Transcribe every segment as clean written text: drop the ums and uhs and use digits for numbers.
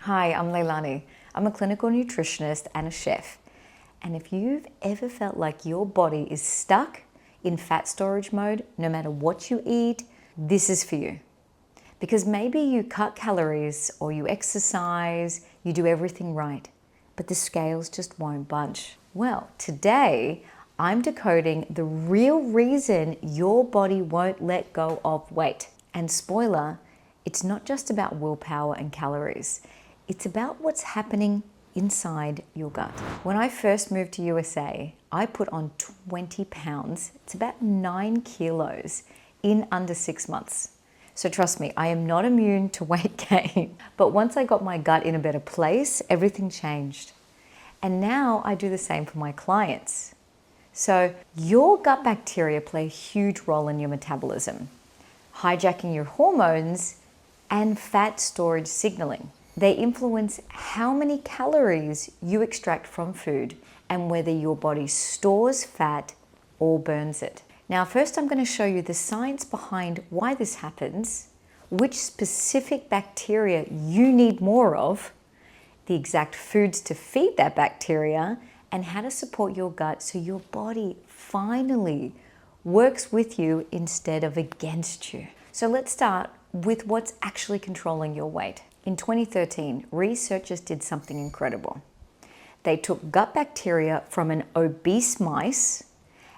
Hi, I'm Leilani. I'm a clinical nutritionist and a chef. And if you've ever felt like your body is stuck in fat storage mode, no matter what you eat, this is for you. Because maybe you cut calories or you exercise, you do everything right, but the scales just won't budge. Well, today I'm decoding the real reason your body won't let go of weight. And spoiler, it's not just about willpower and calories. It's about what's happening inside your gut. When I first moved to USA, I put on 20 pounds. It's about 9 kilos in under 6 months. So trust me, I am not immune to weight gain. But once I got my gut in a better place, everything changed. And now I do the same for my clients. So your gut bacteria play a huge role in your metabolism, hijacking your hormones and fat storage signaling. They influence how many calories you extract from food and whether your body stores fat or burns it. Now, first I'm going to show you the science behind why this happens, which specific bacteria you need more of, the exact foods to feed that bacteria, and how to support your gut so your body finally works with you instead of against you. So let's start with what's actually controlling your weight. In 2013, researchers did something incredible. They took gut bacteria from an obese mice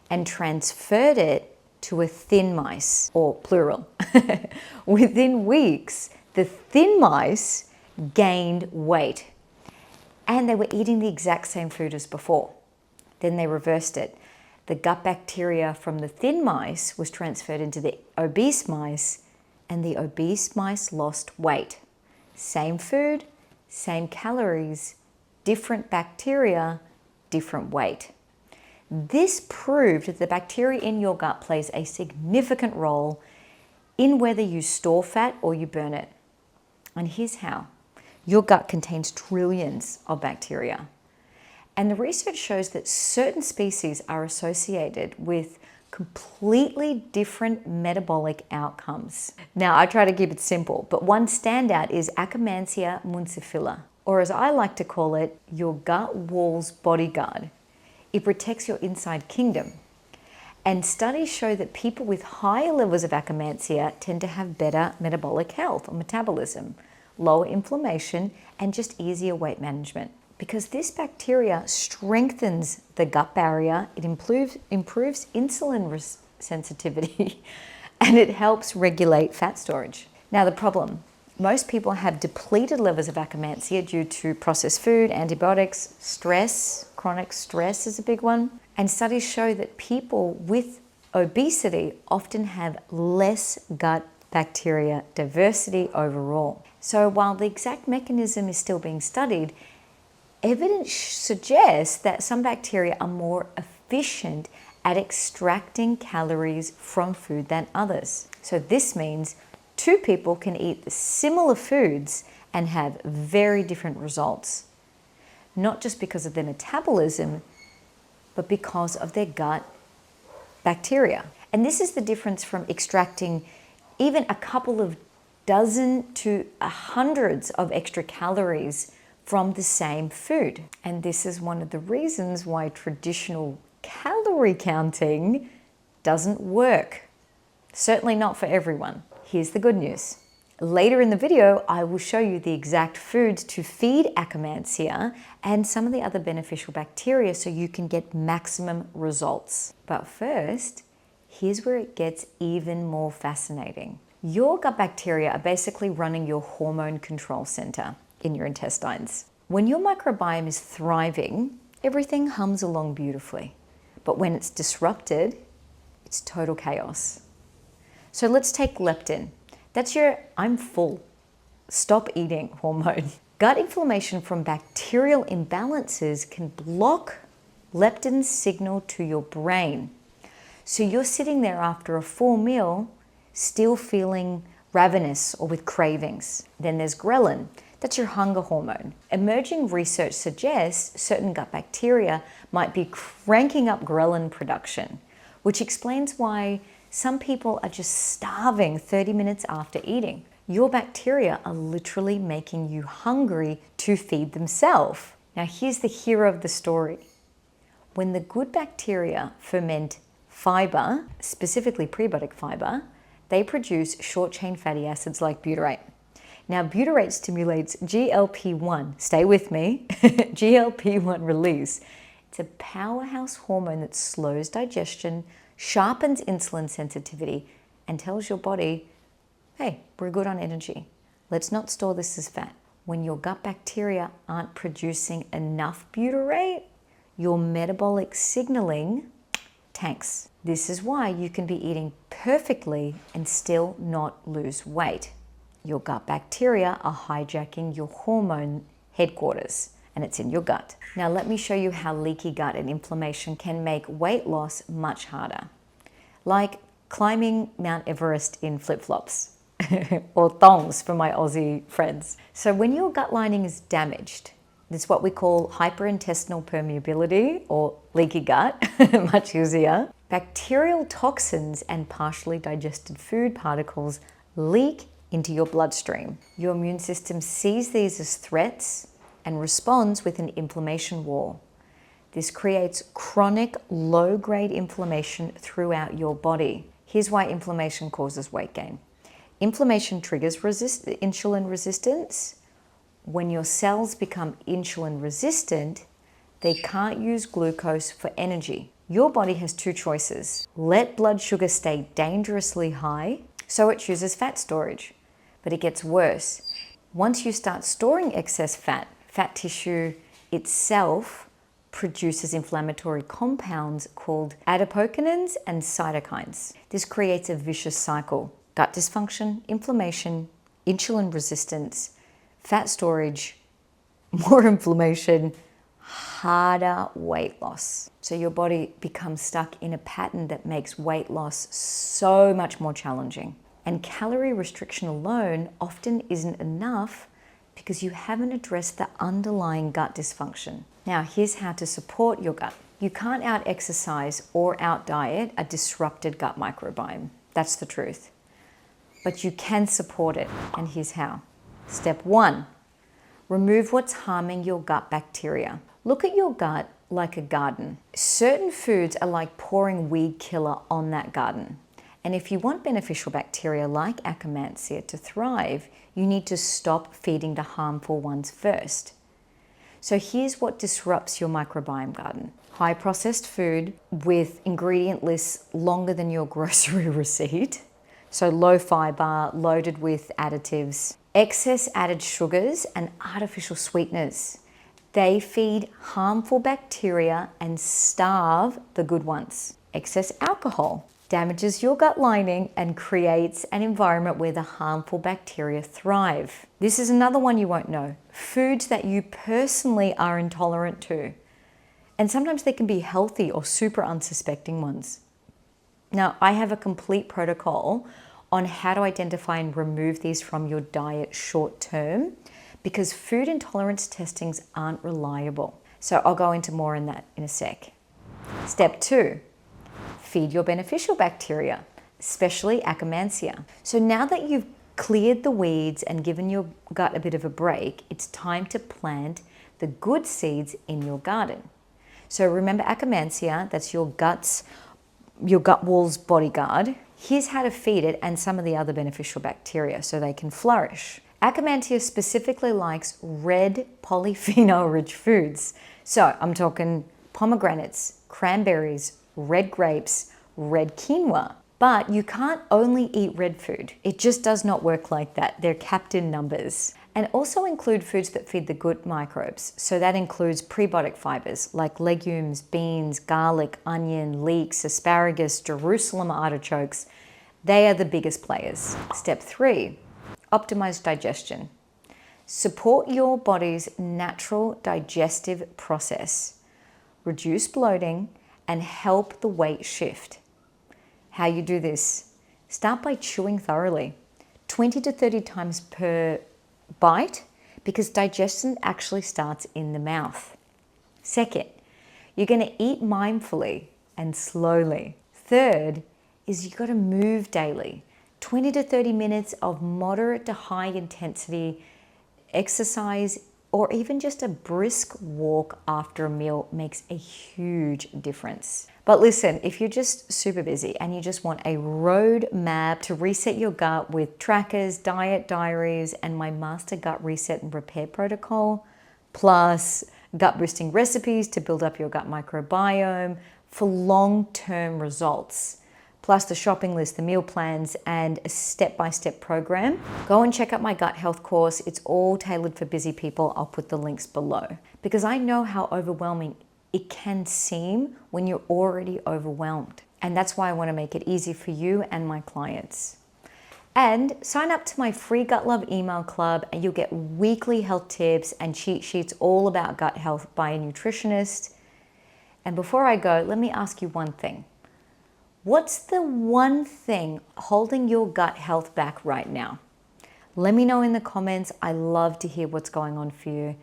and transferred it to a thin mice, or plural. Within weeks, the thin mice gained weight and they were eating the exact same food as before. Then they reversed it. The gut bacteria from the thin mice was transferred into the obese mice and the obese mice lost weight. Same food, same calories, different bacteria, different weight. This proved that the bacteria in your gut plays a significant role in whether you store fat or you burn it. And here's how. Your gut contains trillions of bacteria. And the research shows that certain species are associated with completely different metabolic outcomes. Now, I try to keep it simple, but one standout is Akkermansia mucifila, or as I like to call it, your gut wall's bodyguard. It protects your inside kingdom. And studies show that people with higher levels of Akkermansia tend to have better metabolic health or metabolism, lower inflammation, and just easier weight management. Because this bacteria strengthens the gut barrier, it improves insulin sensitivity, and it helps regulate fat storage. Now the problem, most people have depleted levels of Akkermansia due to processed food, antibiotics, stress. Chronic stress is a big one. And studies show that people with obesity often have less gut bacteria diversity overall. So while the exact mechanism is still being studied, evidence suggests that some bacteria are more efficient at extracting calories from food than others. So this means two people can eat similar foods and have very different results. Not just because of their metabolism, but because of their gut bacteria. And this is the difference from extracting even a couple of dozen to hundreds of extra calories from the same food. And this is one of the reasons why traditional calorie counting doesn't work. Certainly not for everyone. Here's the good news. Later in the video, I will show you the exact foods to feed Akkermansia and some of the other beneficial bacteria so you can get maximum results. But first, here's where it gets even more fascinating. Your gut bacteria are basically running your hormone control center in your intestines. When your microbiome is thriving, everything hums along beautifully. But when it's disrupted, it's total chaos. So let's take leptin. That's your I'm full, stop eating hormone. Gut inflammation from bacterial imbalances can block leptin's signal to your brain. So you're sitting there after a full meal, still feeling ravenous or with cravings. Then there's ghrelin. That's your hunger hormone. Emerging research suggests certain gut bacteria might be cranking up ghrelin production, which explains why some people are just starving 30 minutes after eating. Your bacteria are literally making you hungry to feed themselves. Now here's the hero of the story. When the good bacteria ferment fiber, specifically prebiotic fiber, they produce short-chain fatty acids like butyrate. Now, butyrate stimulates GLP-1, stay with me, GLP-1 release. It's a powerhouse hormone that slows digestion, sharpens insulin sensitivity, and tells your body, hey, we're good on energy. Let's not store this as fat. When your gut bacteria aren't producing enough butyrate, your metabolic signaling tanks. This is why you can be eating perfectly and still not lose weight. Your gut bacteria are hijacking your hormone headquarters, and it's in your gut. Now let me show you how leaky gut and inflammation can make weight loss much harder. Like climbing Mount Everest in flip-flops or thongs for my Aussie friends. So when your gut lining is damaged, this is what we call hyperintestinal permeability or leaky gut, much easier. Bacterial toxins and partially digested food particles leak into your bloodstream. Your immune system sees these as threats and responds with an inflammation war. This creates chronic low-grade inflammation throughout your body. Here's why inflammation causes weight gain. Inflammation triggers insulin resistance. When your cells become insulin resistant, they can't use glucose for energy. Your body has two choices. Let blood sugar stay dangerously high, so it chooses fat storage. But it gets worse. Once you start storing excess fat, fat tissue itself produces inflammatory compounds called adipokenins and cytokines. This creates a vicious cycle. Gut dysfunction, inflammation, insulin resistance, fat storage, more inflammation, harder weight loss. So your body becomes stuck in a pattern that makes weight loss so much more challenging. And calorie restriction alone often isn't enough because you haven't addressed the underlying gut dysfunction. Now, here's how to support your gut. You can't out-exercise or out-diet a disrupted gut microbiome. That's the truth. But you can support it, and here's how. Step 1, remove what's harming your gut bacteria. Look at your gut like a garden. Certain foods are like pouring weed killer on that garden. And if you want beneficial bacteria like Akkermansia to thrive, you need to stop feeding the harmful ones first. So here's what disrupts your microbiome garden. High processed food with ingredient lists longer than your grocery receipt. So low fiber, loaded with additives. Excess added sugars and artificial sweeteners. They feed harmful bacteria and starve the good ones. Excess alcohol damages your gut lining and creates an environment where the harmful bacteria thrive. This is another one you won't know. Foods that you personally are intolerant to. And sometimes they can be healthy or super unsuspecting ones. Now, I have a complete protocol on how to identify and remove these from your diet short term because food intolerance testings aren't reliable. So I'll go into more on that in a sec. Step 2, feed your beneficial bacteria, especially Akkermansia. So now that you've cleared the weeds and given your gut a bit of a break, it's time to plant the good seeds in your garden. So remember Akkermansia, that's your gut wall's bodyguard. Here's how to feed it and some of the other beneficial bacteria so they can flourish. Akkermansia specifically likes red polyphenol-rich foods. So I'm talking pomegranates, cranberries, red grapes, red quinoa. But you can't only eat red food. It just does not work like that. They're capped in numbers. And also include foods that feed the good microbes. So that includes prebiotic fibers like legumes, beans, garlic, onion, leeks, asparagus, Jerusalem artichokes. They are the biggest players. Step 3, optimize digestion. Support your body's natural digestive process. Reduce bloating and help the weight shift. How you do this? Start by chewing thoroughly, 20 to 30 times per bite, because digestion actually starts in the mouth. Second, you're going to eat mindfully and slowly. Third is you've got to move daily. 20 to 30 minutes of moderate to high intensity exercise, or even just a brisk walk after a meal makes a huge difference. But listen, if you're just super busy and you just want a roadmap to reset your gut with trackers, diet diaries, and my master gut reset and repair protocol, plus gut boosting recipes to build up your gut microbiome for long-term results, plus the shopping list, the meal plans, and a step-by-step program, go and check out my gut health course. It's all tailored for busy people. I'll put the links below, because I know how overwhelming it can seem when you're already overwhelmed. And that's why I want to make it easy for you and my clients. And sign up to my free Gut Love email club, and you'll get weekly health tips and cheat sheets all about gut health by a nutritionist. And before I go, let me ask you one thing. What's the one thing holding your gut health back right now? Let me know in the comments. I love to hear what's going on for you.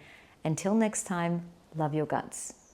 Until next time, love your guts.